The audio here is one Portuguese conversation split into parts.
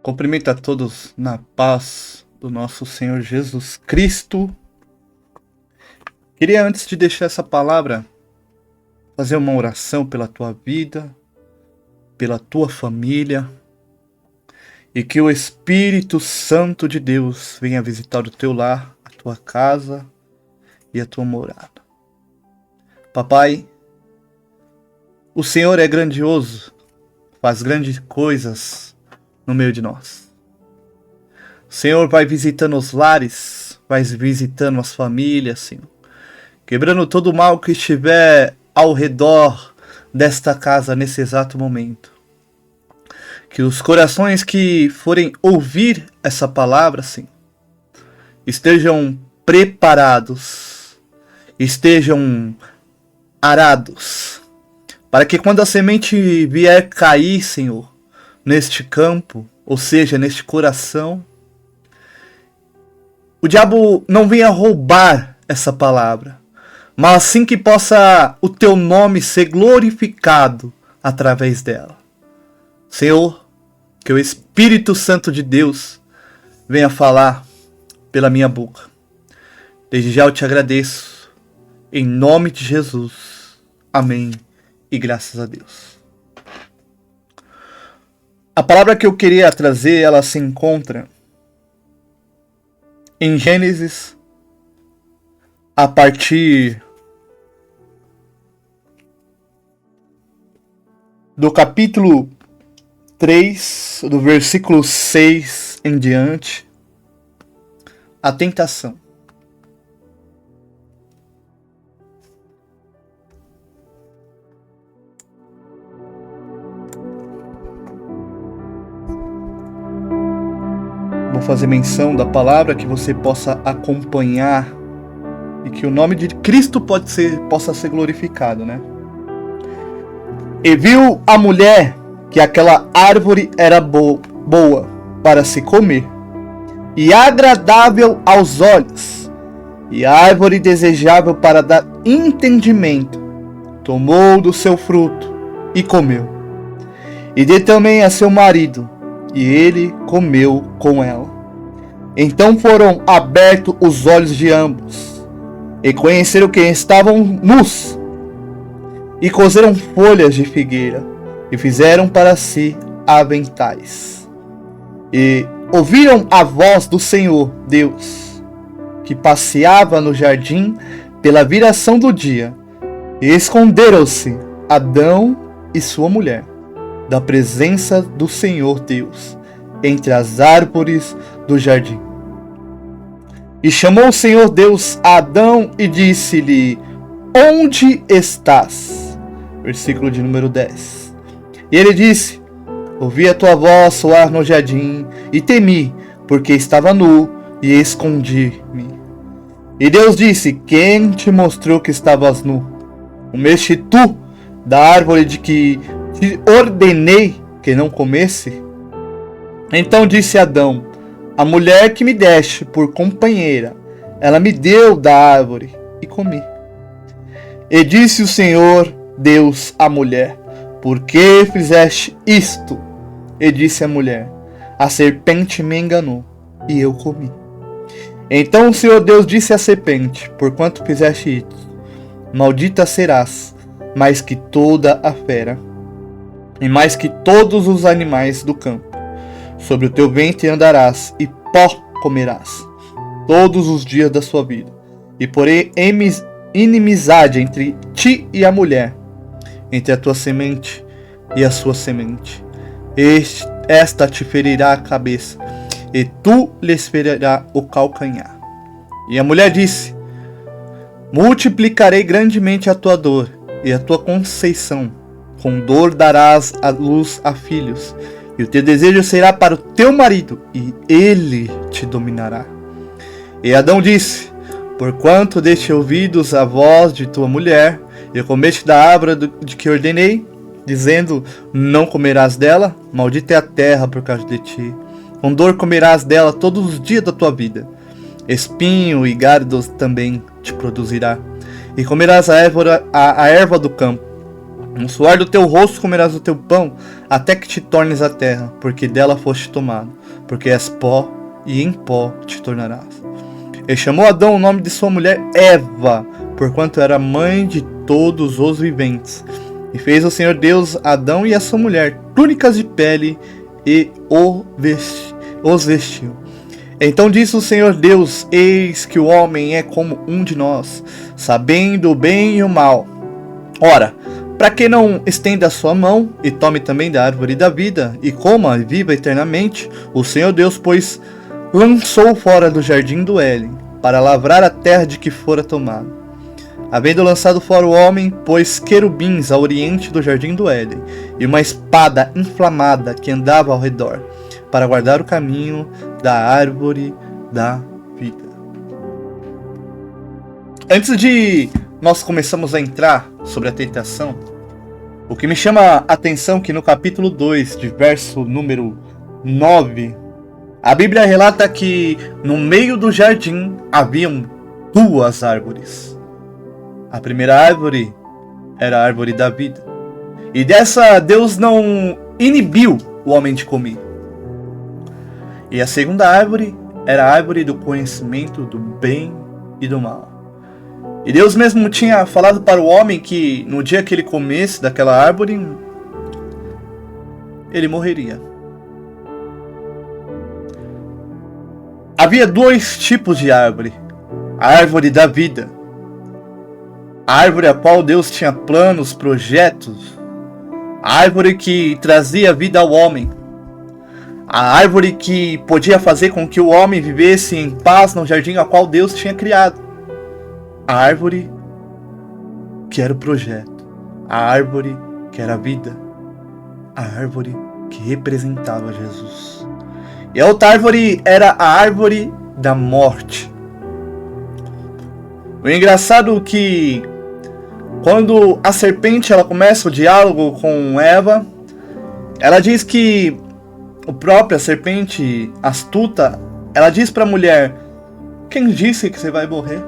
Cumprimento a todos na paz do nosso Senhor Jesus Cristo. Queria, antes de deixar essa palavra, fazer uma oração pela tua vida, pela tua família, e que o Espírito Santo de Deus venha visitar o teu lar, a tua casa e a tua morada. Papai, o Senhor é grandioso, faz grandes coisas no meio de nós. O Senhor vai visitando os lares, vai visitando as famílias, Senhor, quebrando todo o mal que estiver ao redor desta casa nesse exato momento. Que os corações que forem ouvir essa palavra, Senhor, estejam preparados, estejam arados, para que quando a semente vier cair, Senhor, neste campo, ou seja, neste coração, o diabo não venha roubar essa palavra, mas assim que possa o teu nome ser glorificado através dela. Senhor, que o Espírito Santo de Deus venha falar pela minha boca. Desde já eu te agradeço, em nome de Jesus. Amém e graças a Deus. A palavra que eu queria trazer, ela se encontra em Gênesis, a partir do capítulo 3, do versículo 6 em diante, a tentação. Vou fazer menção da palavra que você possa acompanhar e que o nome de Cristo possa ser glorificado, né? E viu a mulher que aquela árvore era boa para se comer e agradável aos olhos, e árvore desejável para dar entendimento. Tomou do seu fruto e comeu, e deu também a seu marido, e ele comeu com ela. Então foram abertos os olhos de ambos, e conheceram que estavam nus, e coseram folhas de figueira, e fizeram para si aventais. E ouviram a voz do Senhor Deus, que passeava no jardim pela viração do dia, e esconderam-se Adão e sua mulher da presença do Senhor Deus entre as árvores do jardim. E chamou o Senhor Deus a Adão e disse-lhe: onde estás? Versículo de número 10. E ele disse: ouvi a tua voz soar no jardim, e temi, porque estava nu, e escondi-me. E Deus disse: quem te mostrou que estavas nu? Comeste tu da árvore de que te ordenei que não comesse? Então disse Adão: a mulher que me deste por companheira, ela me deu da árvore e comi. E disse o Senhor Deus à mulher: por que fizeste isto? E disse a mulher: a serpente me enganou e eu comi. Então o Senhor Deus disse à serpente: porquanto fizeste isto, maldita serás mais que toda a fera, e mais que todos os animais do campo. Sobre o teu ventre andarás, e pó comerás todos os dias da sua vida. E porém inimizade entre ti e a mulher, entre a tua semente e a sua semente. Esta te ferirá a cabeça, e tu lhe ferirás o calcanhar. E a mulher disse: multiplicarei grandemente a tua dor e a tua conceição. Com dor darás a luz a filhos, e o teu desejo será para o teu marido, e ele te dominará. E Adão disse: porquanto deste ouvidos a voz de tua mulher, e comeste da árvore de que ordenei, dizendo: não comerás dela, maldita é a terra por causa de ti. Com dor comerás dela todos os dias da tua vida. Espinho e gardos também te produzirá, e comerás a erva do campo. No suor do teu rosto comerás o teu pão, até que te tornes a terra, porque dela foste tomado, porque és pó, e em pó te tornarás. E chamou Adão o nome de sua mulher Eva, porquanto era mãe de todos os viventes. E fez o Senhor Deus Adão e a sua mulher túnicas de pele, e os vestiu. Então disse o Senhor Deus: eis que o homem é como um de nós, sabendo o bem e o mal. Ora, para que não estenda a sua mão, e tome também da árvore da vida, e coma e viva eternamente, o Senhor Deus, pois, lançou fora do jardim do Éden, para lavrar a terra de que fora tomado. Havendo lançado fora o homem, pôs querubins ao oriente do jardim do Éden, e uma espada inflamada que andava ao redor, para guardar o caminho da árvore da vida. Antes de nós começarmos a entrar sobre a tentação, o que me chama a atenção é que no capítulo 2, de verso número 9, a Bíblia relata que no meio do jardim haviam duas árvores. A primeira árvore era a árvore da vida. E dessa Deus não inibiu o homem de comer. E a segunda árvore era a árvore do conhecimento do bem e do mal. E Deus mesmo tinha falado para o homem que no dia que ele comesse daquela árvore, ele morreria. Havia dois tipos de árvore. A árvore da vida. A árvore a qual Deus tinha planos, projetos. A árvore que trazia vida ao homem. A árvore que podia fazer com que o homem vivesse em paz no jardim a qual Deus tinha criado. A árvore que era o projeto. A árvore que era a vida. A árvore que representava Jesus. E a outra árvore era a árvore da morte. O engraçado é que quando a serpente ela começa o diálogo com Eva, ela diz que a própria serpente astuta, ela diz para a mulher: quem disse que você vai morrer?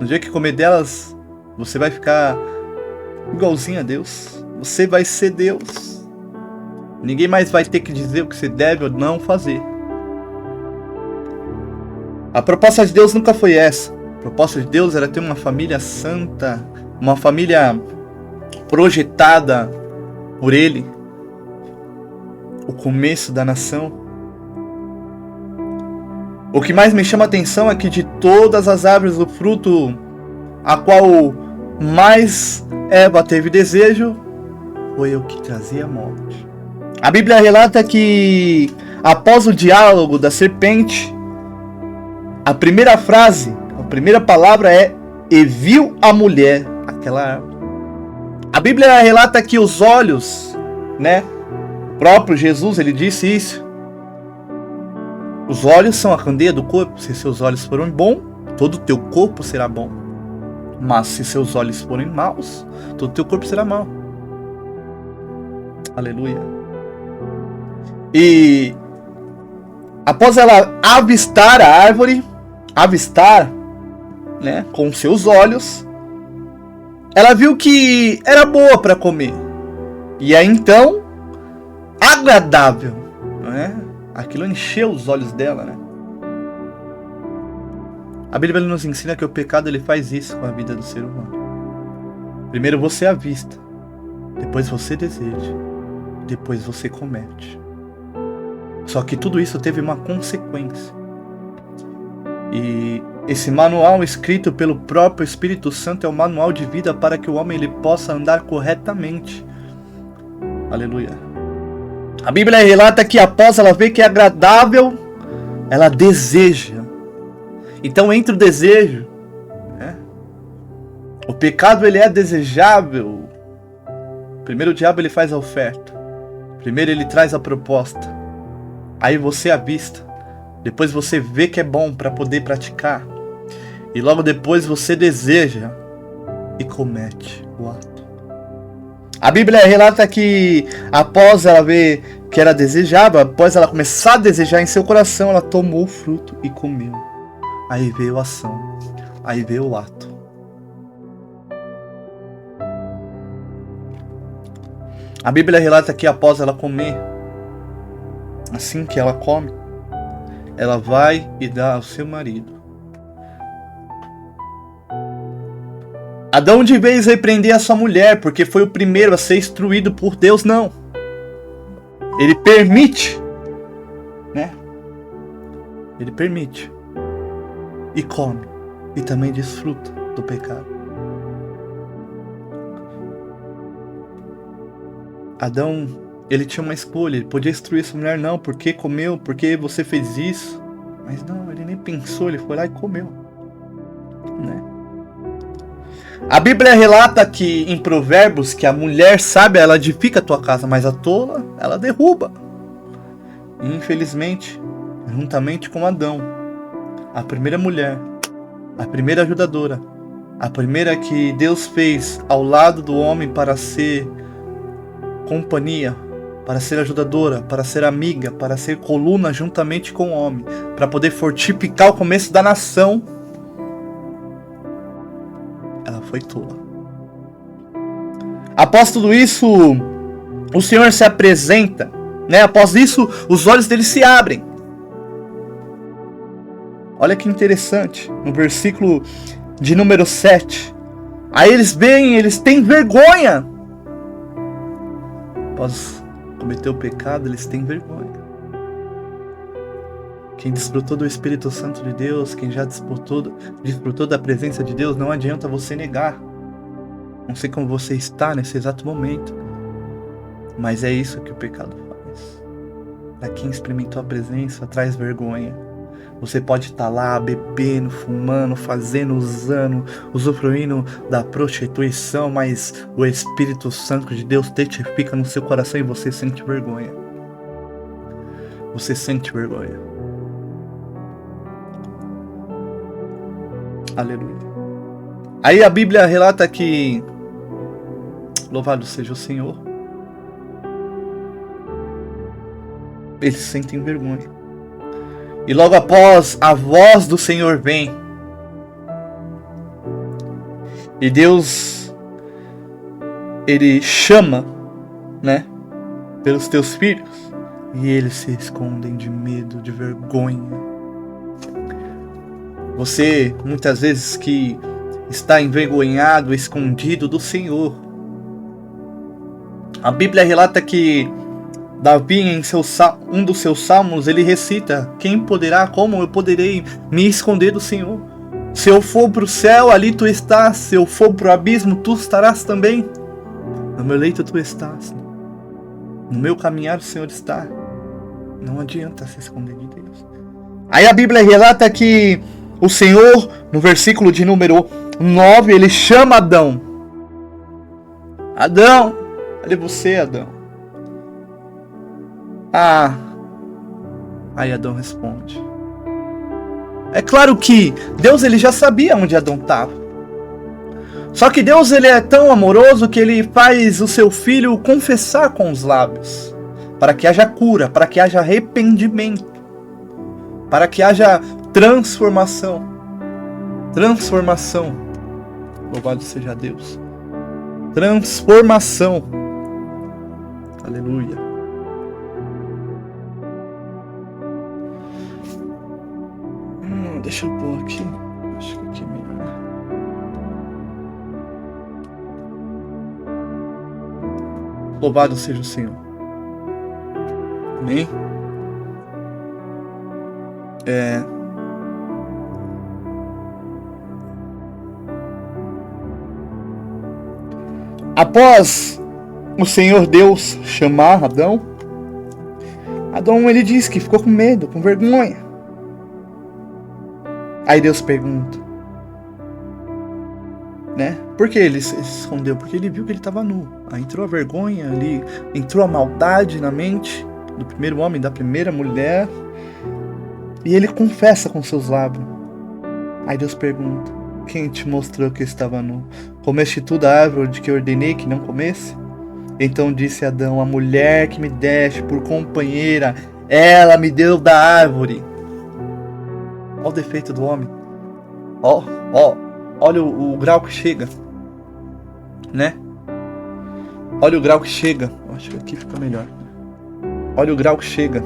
No dia que comer delas, você vai ficar igualzinho a Deus. Você vai ser Deus. Ninguém mais vai ter que dizer o que você deve ou não fazer. A proposta de Deus nunca foi essa. A proposta de Deus era ter uma família santa, uma família projetada por Ele. O começo da nação. O que mais me chama a atenção é que de todas as árvores do fruto a qual mais Eva teve desejo, foi o que trazia a morte. A Bíblia relata que após o diálogo da serpente, a primeira frase, a primeira palavra é: e viu a mulher aquela árvore. A Bíblia relata que os olhos, o próprio Jesus, ele disse isso. Os olhos são a candeia do corpo. Se seus olhos forem bons, todo o teu corpo será bom. Mas se seus olhos forem maus, todo o teu corpo será mau. Aleluia. E após ela avistar a árvore, com seus olhos, ela viu que era boa para comer. E aí então, agradável, aquilo encheu os olhos dela, A Bíblia nos ensina que o pecado ele faz isso com a vida do ser humano. Primeiro você avista, depois você deseja, depois você comete. Só que tudo isso teve uma consequência. E esse manual escrito pelo próprio Espírito Santo é o manual de vida para que o homem ele possa andar corretamente. Aleluia. A Bíblia relata que após ela ver que é agradável, ela deseja. Então entre o desejo, o pecado ele é desejável. Primeiro o diabo ele faz a oferta. Primeiro ele traz a proposta. Aí você avista. Depois você vê que é bom para poder praticar. E logo depois você deseja e comete o ato. A Bíblia relata que após ela ver que era desejável, após ela começar a desejar em seu coração, ela tomou o fruto e comeu. Aí veio a ação, aí veio o ato. A Bíblia relata que após ela comer, assim que ela come, ela vai e dá ao seu marido. Adão de vez repreender a sua mulher, porque foi o primeiro a ser instruído por Deus, não. Ele permite, né? Ele permite. E come. E também desfruta do pecado. Adão, ele tinha uma escolha. Ele podia instruir sua mulher, não, porque comeu, porque você fez isso. Mas não, ele nem pensou, ele foi lá e comeu, né? A Bíblia relata que em Provérbios que a mulher sábia ela edifica a tua casa, mas a tola ela derruba. E infelizmente, juntamente com Adão, a primeira mulher, a primeira ajudadora, a primeira que Deus fez ao lado do homem para ser companhia, para ser ajudadora, para ser amiga, para ser coluna juntamente com o homem, para poder fortificar o começo da nação, ela foi tola. Após tudo isso, o Senhor se apresenta, né? Após isso, os olhos dele se abrem. Olha que interessante, no versículo de número 7. Aí eles veem, eles têm vergonha. Após cometer o pecado, eles têm vergonha. Quem desfrutou do Espírito Santo de Deus, quem já desfrutou da presença de Deus, não adianta você negar. Não sei como você está nesse exato momento, mas é isso que o pecado faz. Para quem experimentou a presença, traz vergonha. Você pode estar lá bebendo, fumando, fazendo, usando, usufruindo da prostituição, mas o Espírito Santo de Deus testifica no seu coração e você sente vergonha. Você sente vergonha. Aleluia. Aí a Bíblia relata que, louvado seja o Senhor, eles sentem vergonha. E logo após, a voz do Senhor vem. E Deus, Ele chama, né, pelos teus filhos. E eles se escondem de medo, de vergonha. Você, muitas vezes que está envergonhado, escondido do Senhor. A Bíblia relata que Davi, em um dos seus salmos, ele recita: quem poderá, como eu poderei me esconder do Senhor? Se eu for para o céu, ali tu estás. Se eu for para o abismo, tu estarás também. No meu leito tu estás. No meu caminhar o Senhor está. Não adianta se esconder de Deus. Aí a Bíblia relata que o Senhor, no versículo de número 9, ele chama Adão. Adão, cadê você, Adão? Aí Adão responde. É claro que Deus ele já sabia onde Adão estava. Só que Deus ele é tão amoroso que ele faz o seu filho confessar com os lábios. Para que haja cura, para que haja arrependimento. Para que haja transformação. Transformação. Louvado seja Deus. Transformação. Aleluia. Deixa eu pôr aqui. Acho que aqui é melhor. Louvado seja o Senhor. Amém? Após o Senhor Deus chamar Adão, ele diz que ficou com medo, com vergonha. Aí Deus pergunta, né? Por que ele se escondeu? Porque ele viu que ele estava nu. Aí entrou a vergonha ali, entrou a maldade na mente do primeiro homem, da primeira mulher. E ele confessa com seus lábios. Aí Deus pergunta, quem te mostrou que eu estava nu? Comeste tu da árvore de que eu ordenei que não comesse? Então disse Adão, a mulher que me deste por companheira, ela me deu da árvore. Olha o defeito do homem. Olha o grau que chega, né? Olha o grau que chega. Eu acho que aqui fica melhor. Olha o grau que chega.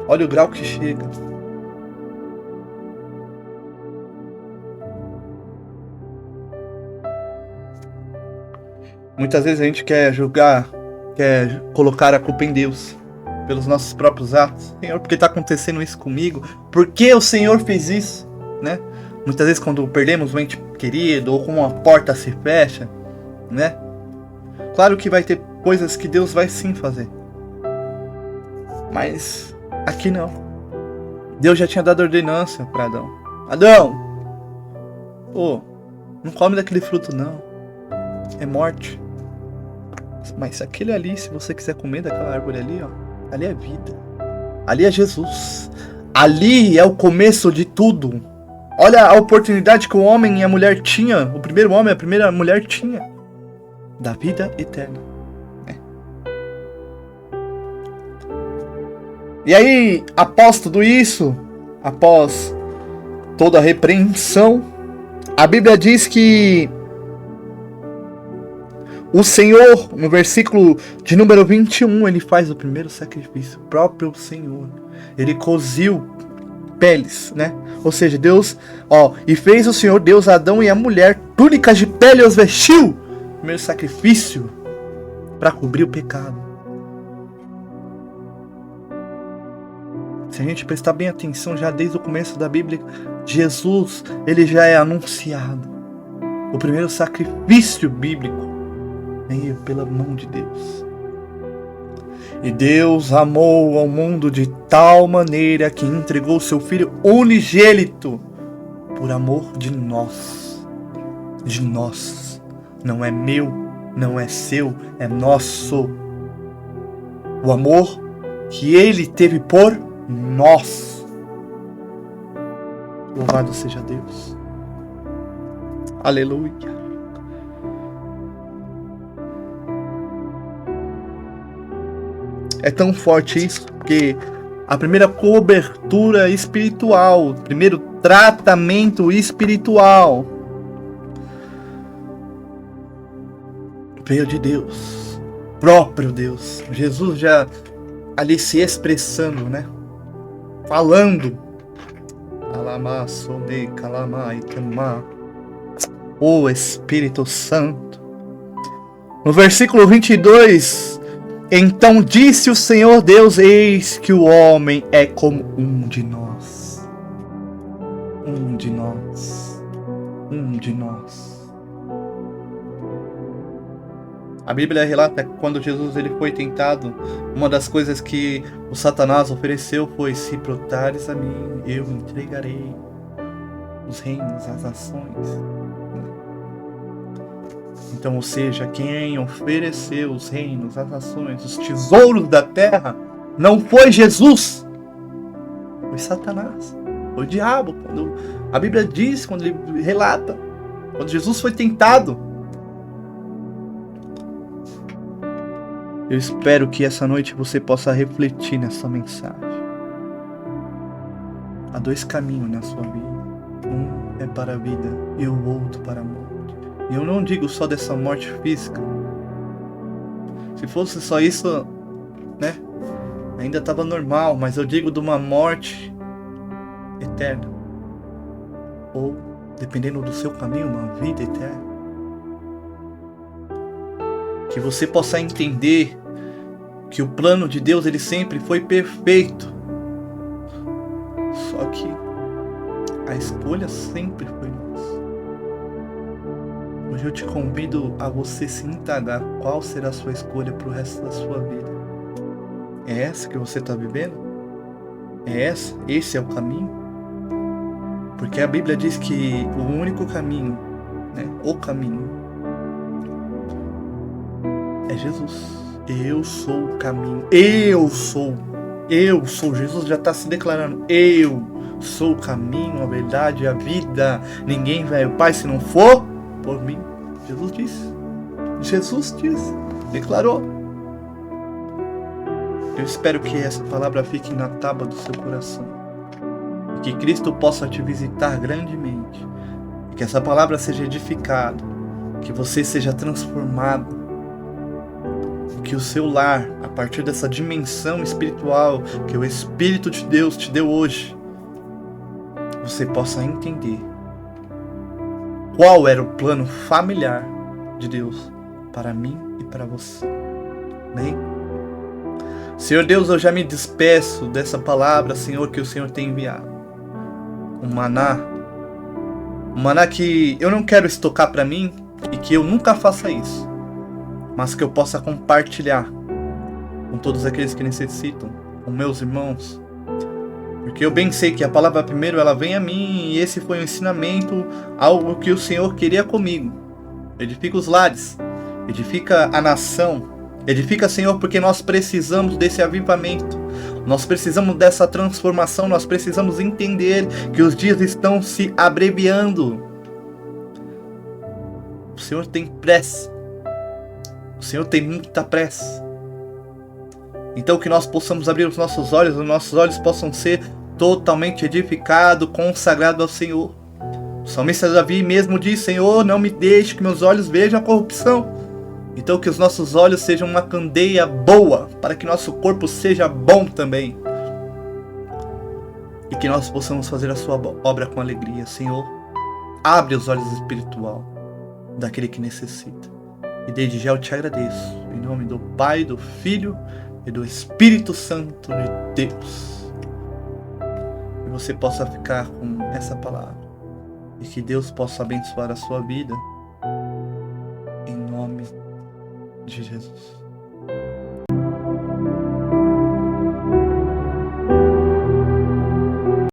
Olha o grau que chega. Muitas vezes a gente quer julgar, quer colocar a culpa em Deus pelos nossos próprios atos. Senhor, por que está acontecendo isso comigo? Por que o Senhor fez isso? Né? Muitas vezes quando perdemos um ente querido ou como uma porta se fecha, né? Claro que vai ter coisas que Deus vai sim fazer. Mas aqui não. Deus já tinha dado ordenança para Adão. Adão! Não come daquele fruto não. É morte. Mas aquele ali, se você quiser comer daquela árvore ali, ó, ali é vida. Ali é Jesus. Ali é o começo de tudo. Olha a oportunidade que o homem e a mulher tinham. O primeiro homem e a primeira mulher tinham. Da vida eterna. E aí, após tudo isso, após toda a repreensão, a Bíblia diz que o Senhor, no versículo de número 21, ele faz o primeiro sacrifício. O próprio Senhor. Ele coziu peles, né? Ou seja, Deus, e fez o Senhor Deus Adão e a mulher túnicas de pele e os vestiu. Primeiro sacrifício para cobrir o pecado. Se a gente prestar bem atenção, já desde o começo da Bíblia, Jesus, ele já é anunciado. O primeiro sacrifício bíblico veio pela mão de Deus. E Deus amou ao mundo de tal maneira que entregou seu Filho unigênito por amor de nós. De nós. Não é meu, não é seu, é nosso. O amor que Ele teve por nós. Louvado seja Deus. Aleluia. É tão forte isso, porque a primeira cobertura espiritual, o primeiro tratamento espiritual veio de Deus, próprio Deus. Jesus já ali se expressando, né? Falando. O Espírito Santo. No versículo 22, então disse o Senhor Deus, eis que o homem é como um de nós. Um de nós. Um de nós. A Bíblia relata que quando Jesus ele foi tentado, uma das coisas que o Satanás ofereceu foi: se brotares a mim, eu entregarei os reinos, as nações. Então, ou seja, quem ofereceu os reinos, as nações, os tesouros da terra, não foi Jesus, foi Satanás, foi o diabo. Quando a Bíblia diz, quando ele relata, quando Jesus foi tentado. Eu espero que essa noite você possa refletir nessa mensagem. Há dois caminhos na sua vida. Um é para a vida e o outro para a morte. E eu não digo só dessa morte física. Se fosse só isso, né? Ainda estava normal, mas eu digo de uma morte eterna. Ou, dependendo do seu caminho, uma vida eterna. Que você possa entender que o plano de Deus ele sempre foi perfeito. Só que a escolha sempre foi nossa. Hoje eu te convido a você se indagar qual será a sua escolha para o resto da sua vida. É essa que você está vivendo? É essa? Esse é o caminho? Porque a Bíblia diz que o único caminho, né, o caminho, é Jesus. Eu sou o caminho. Eu sou. Jesus já está se declarando. Eu sou o caminho, a verdade e a vida. Ninguém vai ao Pai se não for por mim. Jesus disse. Jesus disse. Declarou. Eu espero que essa palavra fique na tábua do seu coração. E que Cristo possa te visitar grandemente. E que essa palavra seja edificada. que você seja transformado, que o seu lar, a partir dessa dimensão espiritual que o Espírito de Deus te deu hoje, você possa entender qual era o plano familiar de Deus para mim e para você. Amém? Senhor Deus, eu já me despeço dessa palavra, Senhor, que o Senhor tem enviado. Um maná que eu não quero estocar para mim e que eu nunca faça isso, mas que eu possa compartilhar com todos aqueles que necessitam, com meus irmãos. Porque eu bem sei que a palavra primeiro ela vem a mim e esse foi um ensinamento, algo que o Senhor queria comigo. Edifica os lares, edifica a nação, edifica, Senhor, porque nós precisamos desse avivamento, nós precisamos dessa transformação, nós precisamos entender que os dias estão se abreviando. O Senhor tem pressa, o Senhor tem muita pressa. Então que nós possamos abrir os nossos olhos possam ser totalmente edificados, consagrados ao Senhor. O salmista Davi mesmo diz: Senhor, não me deixe que meus olhos vejam a corrupção. Então que os nossos olhos sejam uma candeia boa, para que nosso corpo seja bom também. E que nós possamos fazer a sua obra com alegria. Senhor, abre os olhos espirituais daquele que necessita. E desde já eu te agradeço. Em nome do Pai, do Filho e do Espírito Santo de Deus. Que você possa ficar com essa palavra. E que Deus possa abençoar a sua vida. Em nome de Jesus.